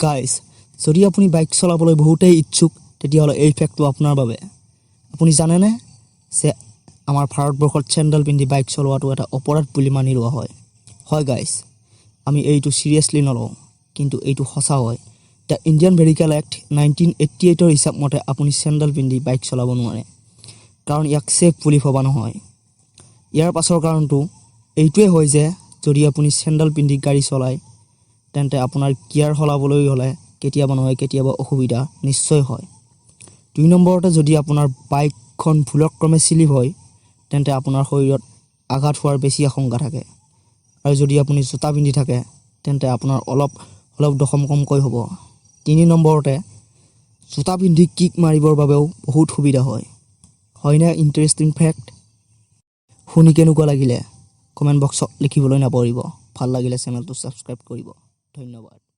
guys যদি আপুনি bike চলাবলৈ বহুতেই ইচ্ছুক তেতিয়াহ'লে এই ফেক্টটো আপোনাৰ বাবে আপুনি জানেনে যে আমাৰ ভাৰতবৰ্ষত চেণ্ডেল পিন্ধি বাইক চলোৱাটো এটা অপৰাধ বুলি মানি লোৱা হয় গাইজ আমি এইটো সিৰিয়াছলি নলওঁ কিন্তু এইটো সঁচা হয় দ্য ইণ্ডিয়ান ভেহিকল এক্ট 1988 হিচাপ মতে আপুনি চেণ্ডেল পিন্ধি বাইক চলাব নোৱাৰে কাৰণ ইয়াক সেফ বুলি ভবা নহয় ইয়াৰ পাছৰ কাৰণটো এইটোৱে হয় যে যদি আপুনি চেণ্ডেল পিন্ধি গাড়ী চলায় তেন্তে আপোনাৰ গিয়াৰ সলাবলৈ হ'লে কেতিয়াবা নহয় কেতিয়াবা অসুবিধা নিশ্চয় হয় 2 নম্বৰতে যদি আপোনাৰ বাইকখন ভুলক্ৰমে স্লিপ হয় তেন্তে আপোনাৰ শৰীৰত আঘাত হোৱাৰ বেছি আশংকা থাকে আৰু যদি আপুনি জোতা পিন্ধি থাকে তেন্তে আপোনাৰ অলপ দখম কমকৈ হ'ব 3 নম্বৰতে জোতা পিন্ধি কিক মাৰিবৰ বাবেও বহুত সুবিধা হয়নে ইণ্টাৰেষ্টিং ফেক্ট শুনি কেনেকুৱা লাগিলে কমেণ্ট বক্সত লিখিবলৈ নাপাহৰিব ভাল লাগিলে চেনেলটো ছাবস্ক্ৰাইব কৰিব ধন্যবাদ